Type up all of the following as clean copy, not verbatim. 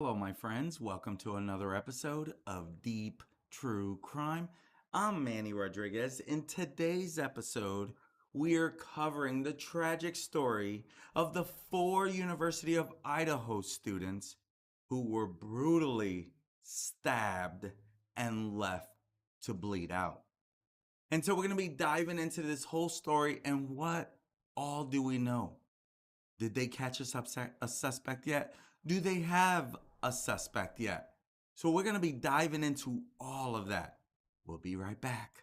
Hello, my friends. Welcome to another episode of Deep True Crime. I'm Manny Rodriguez. In today's episode, we are covering the tragic story of the four University of Idaho students who were brutally stabbed and left to bleed out. And so, we're going to be diving into this whole story and what all do we know? Did they catch a suspect yet? Do they have a suspect yet? So we're going to be diving into all of that. We'll be right back.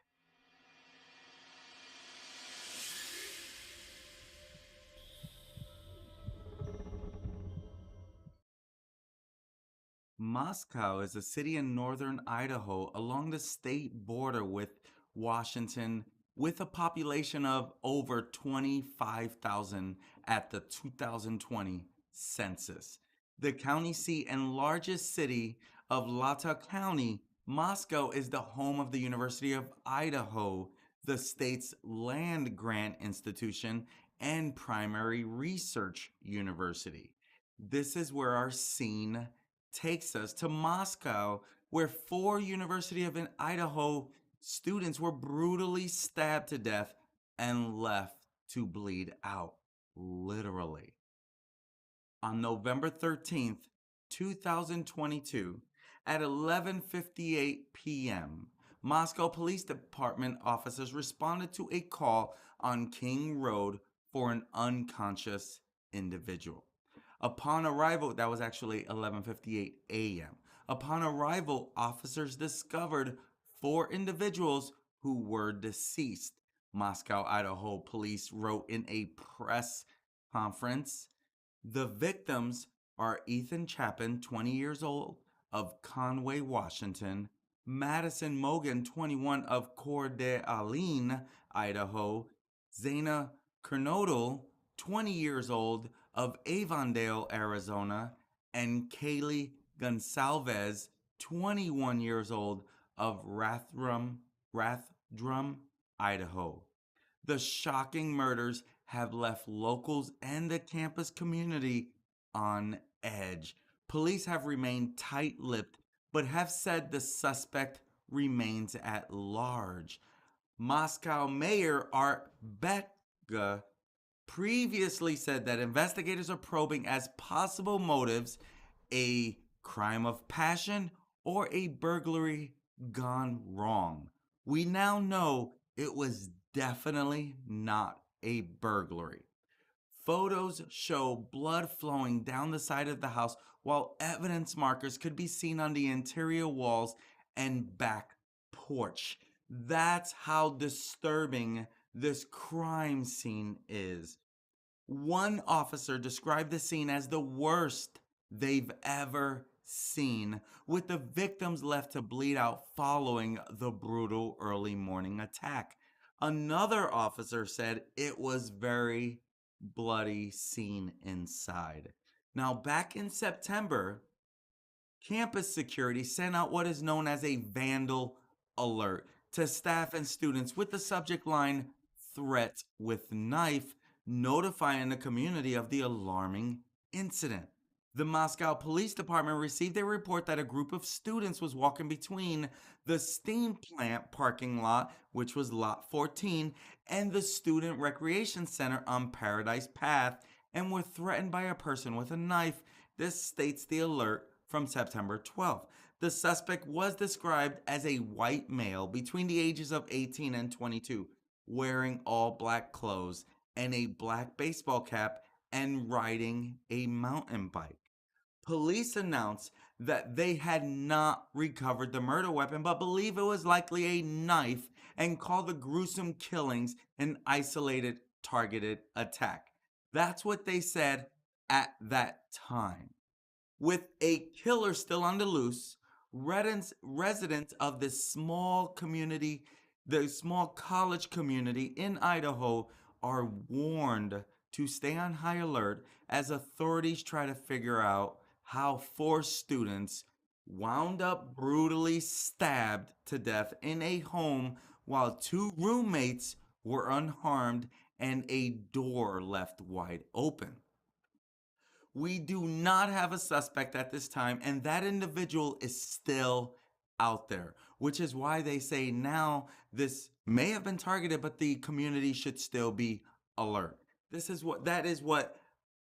Moscow is a city in northern Idaho along the state border with Washington, with a population of over 25,000 at the 2020 census. The county seat and largest city of Latah County, Moscow is the home of the University of Idaho, the state's land grant institution and primary research university. This is where our scene takes us to Moscow, where four University of Idaho students were brutally stabbed to death and left to bleed out, literally. On November 13th, 2022, at 11:58 p.m., Moscow Police Department officers responded to a call on King Road for an unconscious individual. Upon arrival, that was actually 11:58 a.m. Upon arrival, officers discovered four individuals who were deceased. Moscow, Idaho police wrote in a press conference. The victims are Ethan Chapin, 20 years old, of Conway, Washington; Madison Mogan, 21, of Coeur d'Alene, Idaho; Zana Kernodle, 20 years old, of Avondale, Arizona; and Kaylee Gonsalves, 21 years old, of Rathdrum, Idaho. The shocking murders have left locals and the campus community on edge. Police have remained tight lipped, but have said the suspect remains at large. Moscow Mayor Art Betka previously said that investigators are probing as possible motives a crime of passion or a burglary gone wrong. We now know it was definitely not a burglary. Photos show blood flowing down the side of the house, while evidence markers could be seen on the interior walls and back porch. That's how disturbing this crime scene is. One officer described the scene as the worst they've ever seen, with the victims left to bleed out following the brutal early morning attack. Another officer said it was very bloody scene inside. Now, back in September, campus security sent out what is known as a vandal alert to staff and students with the subject line threat with knife, notifying the community of the alarming incident. The Moscow Police Department received a report that a group of students was walking between the steam plant parking lot, which was lot 14, and the Student Recreation Center on Paradise Path, and were threatened by a person with a knife. This states the alert from September 12th. The suspect was described as a white male between the ages of 18 and 22, wearing all black clothes and a black baseball cap and riding a mountain bike. Police announced that they had not recovered the murder weapon but believe it was likely a knife and called the gruesome killings an isolated targeted attack. That's what they said at that time. With a killer still on the loose, residents of this small community, the small college community in Idaho, are warned to stay on high alert as authorities try to figure out how four students wound up brutally stabbed to death in a home while two roommates were unharmed and a door left wide open. We do not have a suspect at this time, and that individual is still out there, which is why they say now this may have been targeted, but the community should still be alert. That is what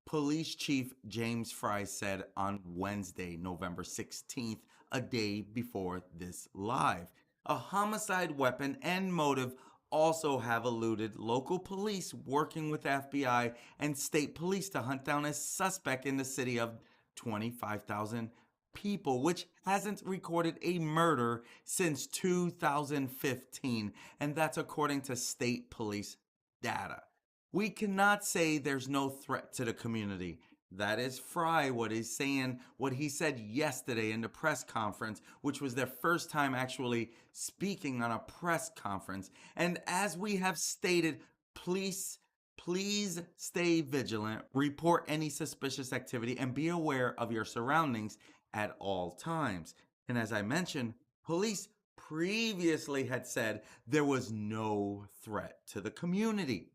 Police Chief James Fry said on Wednesday, November 16th, a day before this live. A homicide weapon and motive also have eluded local police working with FBI and state police to hunt down a suspect in the city of 25,000 people, which hasn't recorded a murder since 2015, and that's according to state police data. We cannot say there's no threat to the community. That is Fry, what he's saying, what he said yesterday in the press conference, which was their first time actually speaking on a press conference. And as we have stated, please stay vigilant, report any suspicious activity, and be aware of your surroundings at all times. And as I mentioned, police previously had said there was no threat to the community.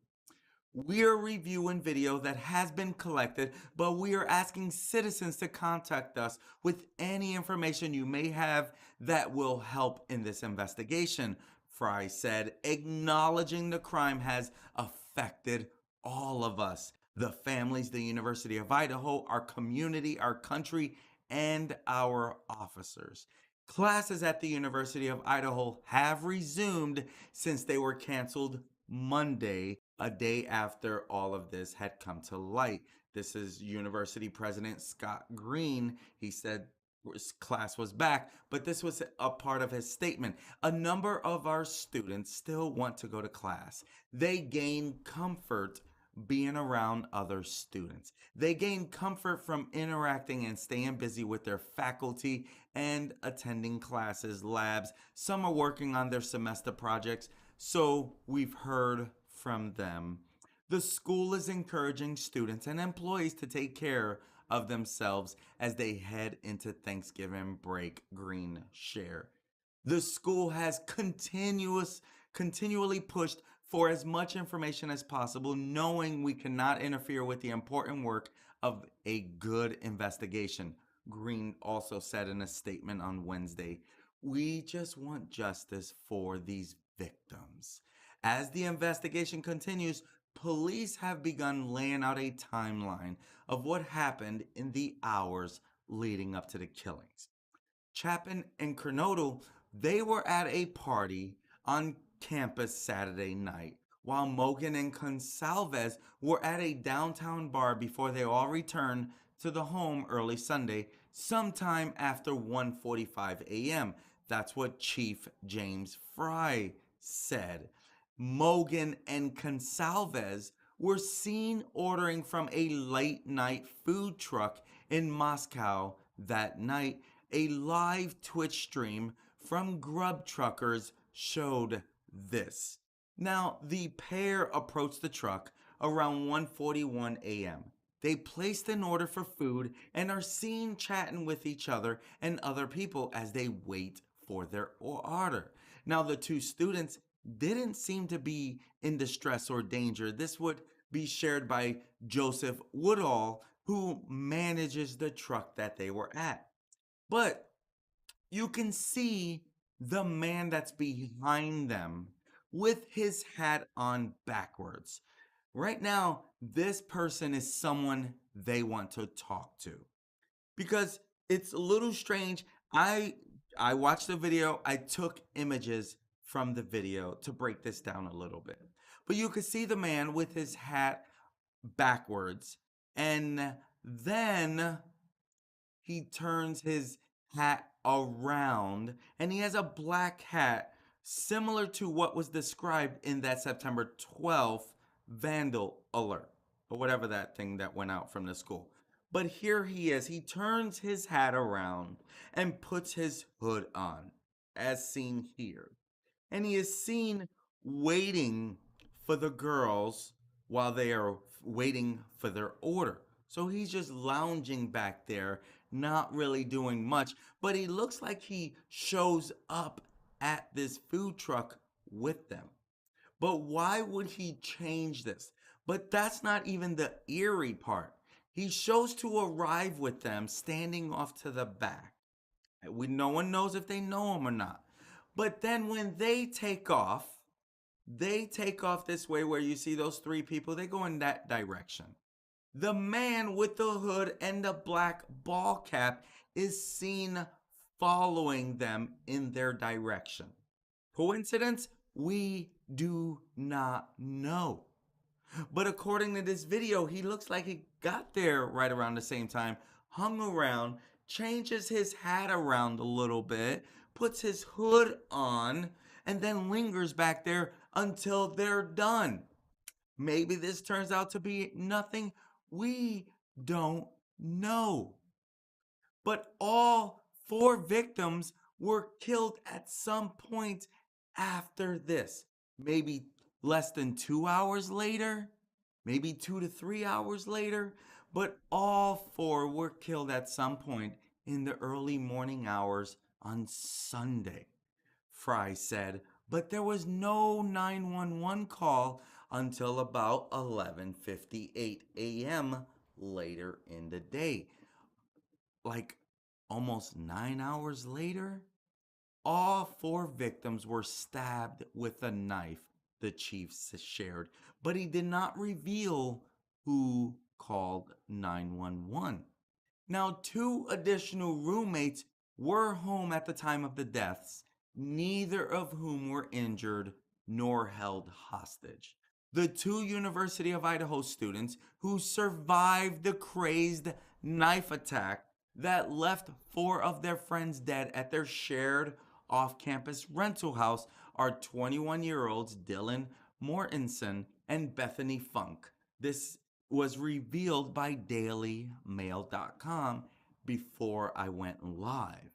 We're reviewing video that has been collected, but we are asking citizens to contact us with any information you may have that will help in this investigation, Fry said, acknowledging the crime has affected all of us, the families, the University of Idaho, our community, our country, and our officers. Classes at the University of Idaho have resumed since they were canceled Monday, a day after all of this had come to light. This is University President Scott Green. He said his class was back, but this was a part of his statement. A number of our students still want to go to class. They gain comfort being around other students. They gain comfort from interacting and staying busy with their faculty and attending classes, labs. Some are working on their semester projects, so we've heard from them. The school is encouraging students and employees to take care of themselves as they head into Thanksgiving break, Green shared. The school has continually pushed for as much information as possible, knowing we cannot interfere with the important work of a good investigation. Green also said in a statement on Wednesday, "We just want justice for these victims." As the investigation continues, police have begun laying out a timeline of what happened in the hours leading up to the killings. Chapin and Kernodle, they were at a party on campus Saturday night, while Mogan and Consalves were at a downtown bar before they all returned to the home early Sunday, sometime after 1:45 a.m. That's what Chief James Fry said. Mogan and Consalves were seen ordering from a late night food truck in Moscow that night. A live Twitch stream from Grub Truckers showed this. Now, the pair approached the truck around 1:41 a.m. They placed an order for food and are seen chatting with each other and other people as they wait for their order. Now, the two students didn't seem to be in distress or danger. This would be shared by Joseph Woodall, who manages the truck that they were at. But you can see the man that's behind them with his hat on backwards. Right now, this person is someone they want to talk to, because it's a little strange. I watched the video. I took images from the video to break this down a little bit. But you could see the man with his hat backwards, and then he turns his hat around and he has a black hat similar to what was described in that September 12th vandal alert, or whatever that thing that went out from the school. But here he is. He turns his hat around and puts his hood on, as seen here. And he is seen waiting for the girls while they are waiting for their order. So he's just lounging back there, not really doing much, but he looks like he shows up at this food truck with them. But why would he change this? But that's not even the eerie part. He shows to arrive with them standing off to the back. No one knows if they know him or not. But then when they take off this way where you see those three people, they go in that direction. The man with the hood and the black ball cap is seen following them in their direction. Coincidence? We do not know. But according to this video, he looks like he got there right around the same time, hung around, changes his hat around a little bit, puts his hood on, and then lingers back there until they're done. Maybe this turns out to be nothing. We don't know. But all four victims were killed at some point after this. Maybe less than 2 hours later, maybe 2 to 3 hours later, but all four were killed at some point in the early morning hours on Sunday. Fry said, but there was no 911 call until about 11:58 a.m. later in the day. Like almost 9 hours later, all four victims were stabbed with a knife, the chief shared, but he did not reveal who called 911. Now, two additional roommates were home at the time of the deaths, neither of whom were injured nor held hostage. The two University of Idaho students who survived the crazed knife attack that left four of their friends dead at their shared off-campus rental house are 21-year-olds Dylan Mortensen and Bethany Funk. This was revealed by dailymail.com before I went live.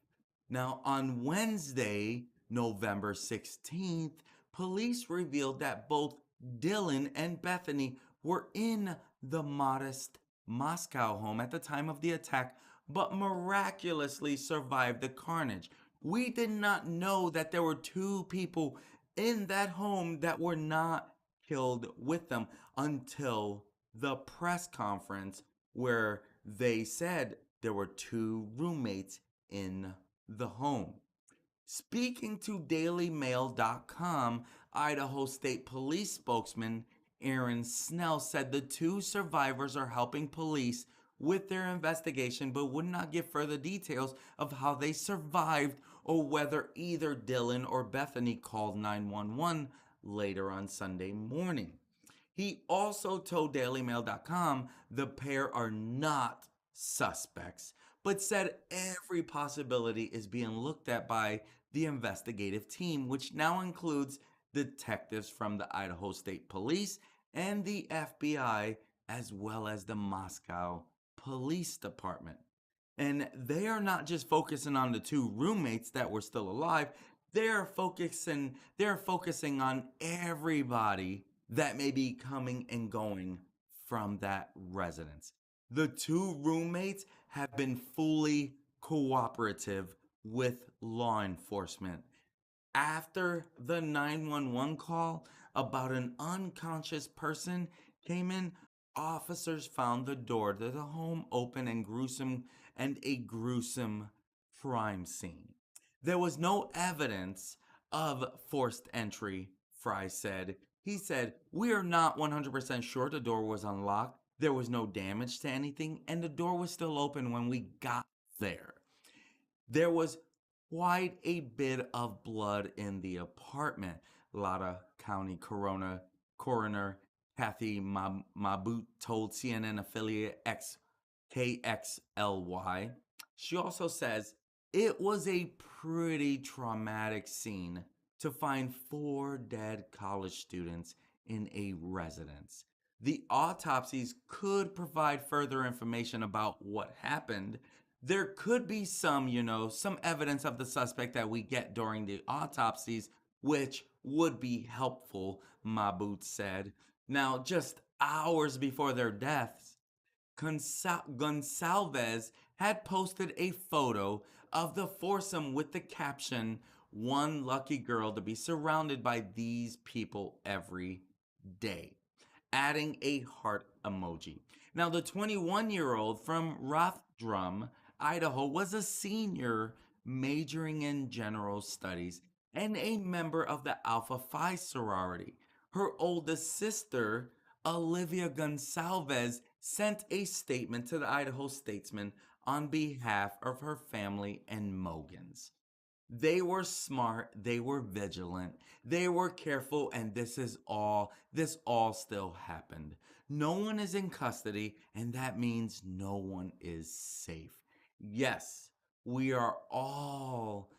Now, on Wednesday, November 16th, police revealed that both Dylan and Bethany were in the modest Moscow home at the time of the attack, but miraculously survived the carnage. We did not know that there were two people in that home that were not killed with them until the press conference where they said there were two roommates in the home. Speaking to dailymail.com, Idaho State Police spokesman Aaron Snell said the two survivors are helping police with their investigation but would not give further details of how they survived or whether either Dylan or Bethany called 911 later on Sunday morning. He also told dailymail.com the pair are not suspects, but said every possibility is being looked at by the investigative team, which now includes detectives from the Idaho State Police and the FBI, as well as the Moscow Police Department. And they are not just focusing on the two roommates that were still alive, they're focusing on everybody that may be coming and going from that residence. The two roommates have been fully cooperative with law enforcement. After the 911 call about an unconscious person came in, officers found the door to the home open and a gruesome crime scene. There was no evidence of forced entry, Fry said. He said, we are not 100% sure the door was unlocked. There was no damage to anything, and the door was still open when we got there. There was quite a bit of blood in the apartment, Lara County Coroner Kathy Mabut told CNN affiliate KXLY. She also says it was a pretty traumatic scene to find four dead college students in a residence. The autopsies could provide further information about what happened. There could be some evidence of the suspect that we get during the autopsies, which would be helpful, Mabut said. Now, just hours before their deaths, Gonsalves had posted a photo of the foursome with the caption, "One lucky girl to be surrounded by these people every day," adding a heart emoji. Now, the 21-year-old from Rothrum, Idaho, was a senior majoring in general studies and a member of the Alpha Phi sorority. Her oldest sister, Olivia Gonsalves, sent a statement to the Idaho Statesman on behalf of her family and Mogan's. They were smart, they were vigilant, they were careful, and this all still happened. No one is in custody, and that means no one is safe. Yes, we are all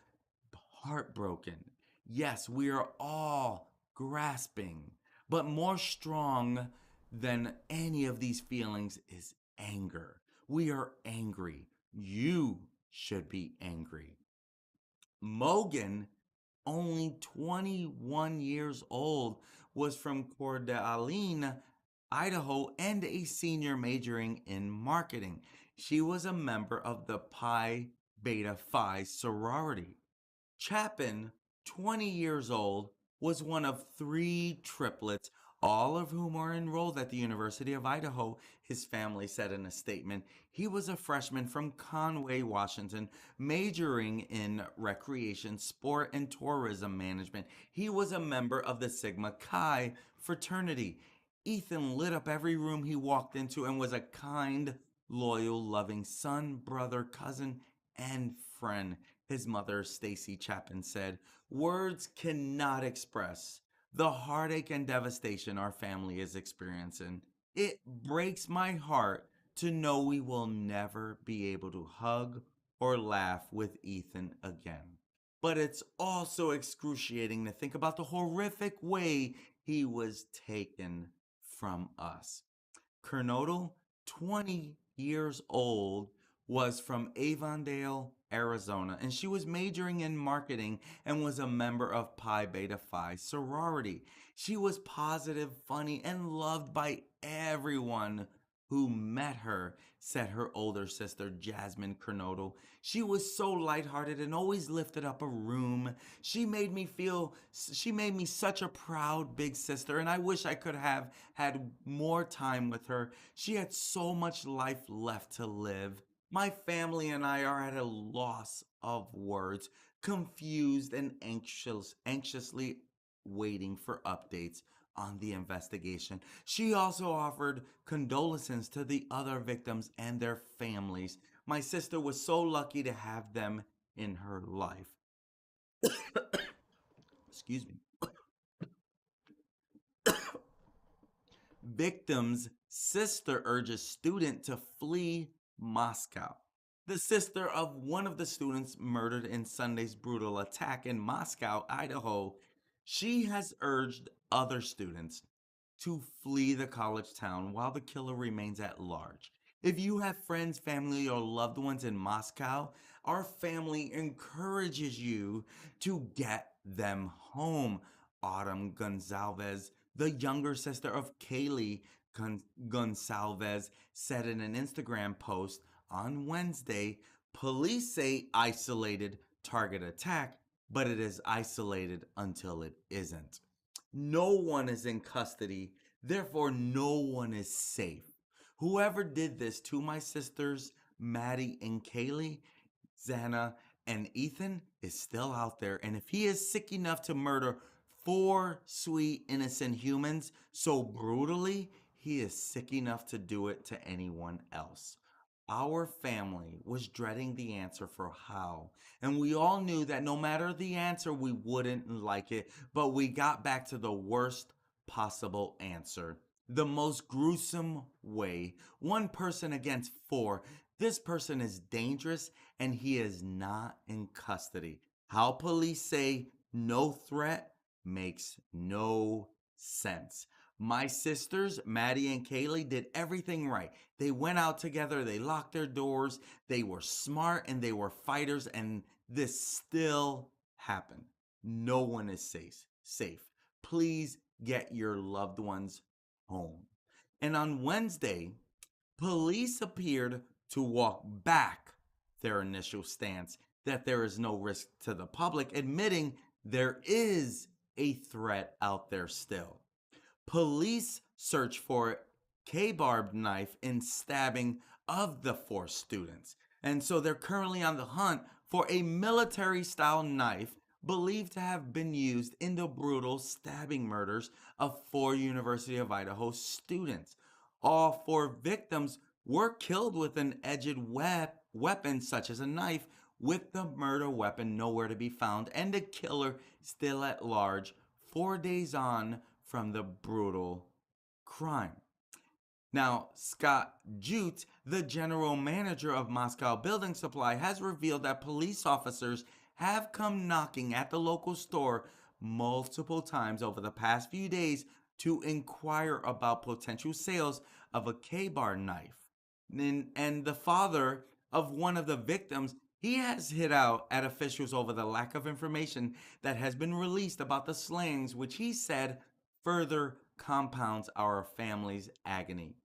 heartbroken. Yes, we are all grasping. But more strong than any of these feelings is anger. We are angry. You should be angry. Mogan, only 21 years old, was from Coeur d'Alene, Idaho, and a senior majoring in marketing. She was a member of the Pi Beta Phi sorority. Chapin, 20 years old, was one of three triplets, all of whom are enrolled at the University of Idaho, his family said in a statement. He was a freshman from Conway, Washington, majoring in recreation, sport, and tourism management. He was a member of the Sigma Chi fraternity. Ethan lit up every room he walked into and was a kind, loyal, loving son, brother, cousin, and friend. His mother, Stacy Chapin, said, "Words cannot express the heartache and devastation our family is experiencing. It breaks my heart to know we will never be able to hug or laugh with Ethan again. But it's also excruciating to think about the horrific way he was taken from us." Kernodle, 20 years old, was from Avondale, Arizona, and she was majoring in marketing and was a member of Pi Beta Phi sorority. She was positive, funny, and loved by everyone who met her, said her older sister, Jasmine Kernodle. She was so lighthearted and always lifted up a room. She made me such a proud big sister, and I wish I could have had more time with her. She had so much life left to live. My family and I are at a loss of words, confused and anxiously waiting for updates on the investigation. She also offered condolences to the other victims and their families. My sister was so lucky to have them in her life. Excuse me. Victim's sister urges student to flee Moscow. The sister of one of the students murdered in Sunday's brutal attack in Moscow, Idaho, she has urged other students to flee the college town while the killer remains at large. If you have friends, family, or loved ones in Moscow, our family encourages you to get them home. Autumn Gonsalves, the younger sister of Kaylee Gonsalves, said in an Instagram post on Wednesday. Police say isolated target attack, but it is isolated until it isn't. No one is in custody, therefore, no one is safe. Whoever did this to my sisters, Maddie and Kaylee, Xana, and Ethan, is still out there. And if he is sick enough to murder four sweet, innocent humans so brutally, he is sick enough to do it to anyone else. Our family was dreading the answer for how, and we all knew that no matter the answer, we wouldn't like it, but we got back to the worst possible answer. The most gruesome way. One person against four. This person is dangerous and he is not in custody. How police say no threat makes no sense. My sisters, Maddie and Kaylee, did everything right. They went out together, they locked their doors, they were smart and they were fighters, and this still happened. No one is safe. Please get your loved ones home. And on Wednesday, police appeared to walk back their initial stance that there is no risk to the public, admitting there is a threat out there still. Police search for K-barbed knife in stabbing of the four students. And so they're currently on the hunt for a military-style knife believed to have been used in the brutal stabbing murders of four University of Idaho students. All four victims were killed with an edged weapon such as a knife, with the murder weapon nowhere to be found and the killer still at large 4 days on from the brutal crime. Now, Scott Jute, the general manager of Moscow Building Supply, has revealed that police officers have come knocking at the local store multiple times over the past few days to inquire about potential sales of a K-bar knife. And the father of one of the victims, he has hit out at officials over the lack of information that has been released about the slayings, which he said further compounds our family's agony.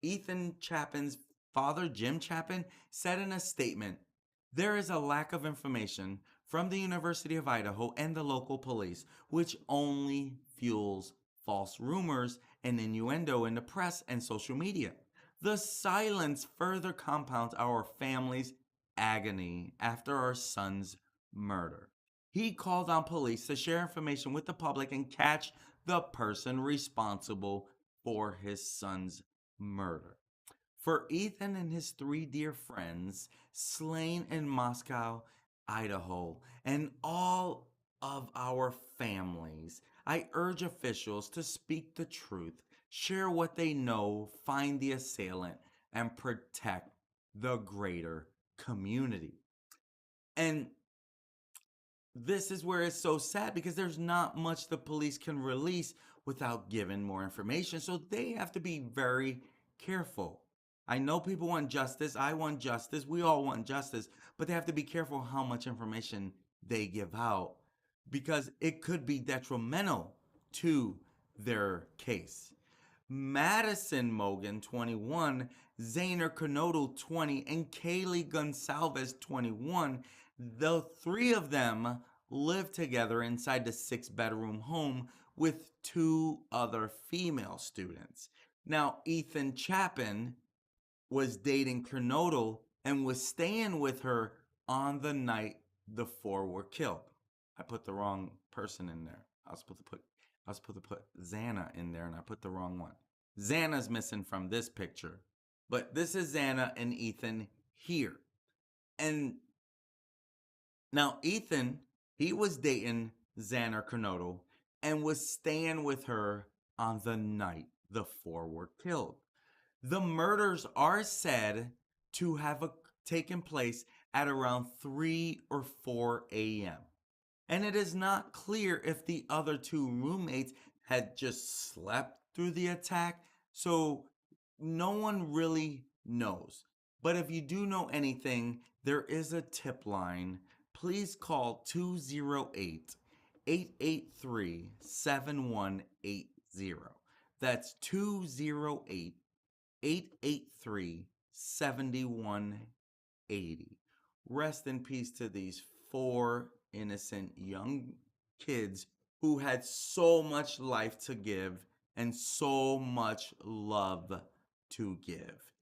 Ethan Chapin's father, Jim Chapin, said in a statement, "There is a lack of information from the University of Idaho and the local police, which only fuels false rumors and innuendo in the press and social media. The silence further compounds our family's agony after our son's murder." He called on police to share information with the public and catch the person responsible for his son's murder. For Ethan and his three dear friends slain in Moscow, Idaho, and all of our families, I urge officials to speak the truth, share what they know, find the assailant, and protect the greater community. And this is where it's so sad because there's not much the police can release without giving more information. So they have to be very careful. I know people want justice. I want justice. We all want justice. But they have to be careful how much information they give out because it could be detrimental to their case. Madison Mogan, 21, Zainer Knodel, 20, and Kaylee Gonsalves, 21. The three of them lived together inside the 6-bedroom home with two other female students. Now, Ethan Chapin was dating Knodel and was staying with her on the night the four were killed. I put the wrong person in there. I was supposed to put Xana in there and I put the wrong one. Xana's missing from this picture. But this is Xana and Ethan here. And now Ethan, he was dating Xana Knodel and was staying with her on the night the four were killed. The murders are said to have taken place at around 3 or 4 a.m. And it is not clear if the other two roommates had just slept through the attack, so no one really knows. But if you do know anything, there is a tip line. Please call 208-883-7180. That's 208-883-7180. Rest in peace to these four innocent young kids who had so much life to give and so much love to give.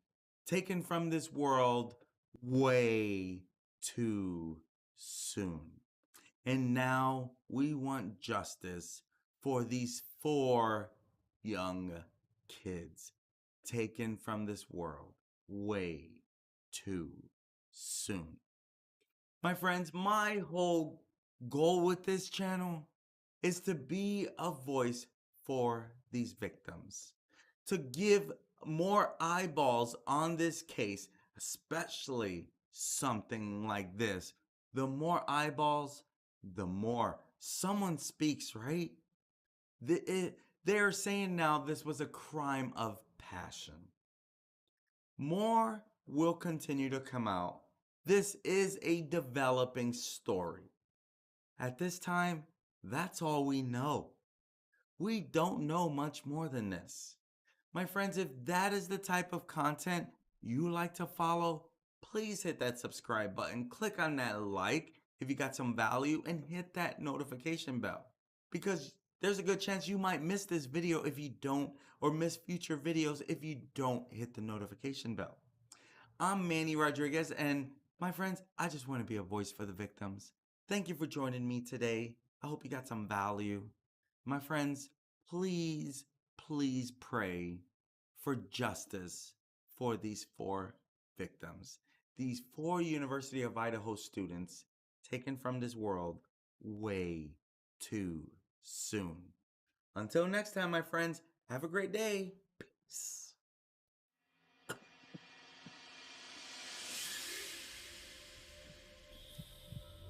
Taken from this world way too soon. And now we want justice for these four young kids taken from this world way too soon. My friends, my whole goal with this channel is to be a voice for these victims, to give more eyeballs on this case, especially something like this. The more eyeballs, the more someone speaks, right? They're saying now this was a crime of passion. More will continue to come out. This is a developing story. At this time, that's all we know. We don't know much more than this. My friends, if that is the type of content you like to follow, please hit that subscribe button, click on that like if you got some value, and hit that notification bell. Because There's a good chance you might miss this video if you don't, or miss future videos if you don't hit the notification bell. I'm Manny Rodriguez, and my friends, I just want to be a voice for the victims. Thank you for joining me today. I hope you got some value. My friends, please, please pray for justice for these 4 victims. These 4 University of Idaho students taken from this world way too soon. Until next time, my friends, have a great day. Peace.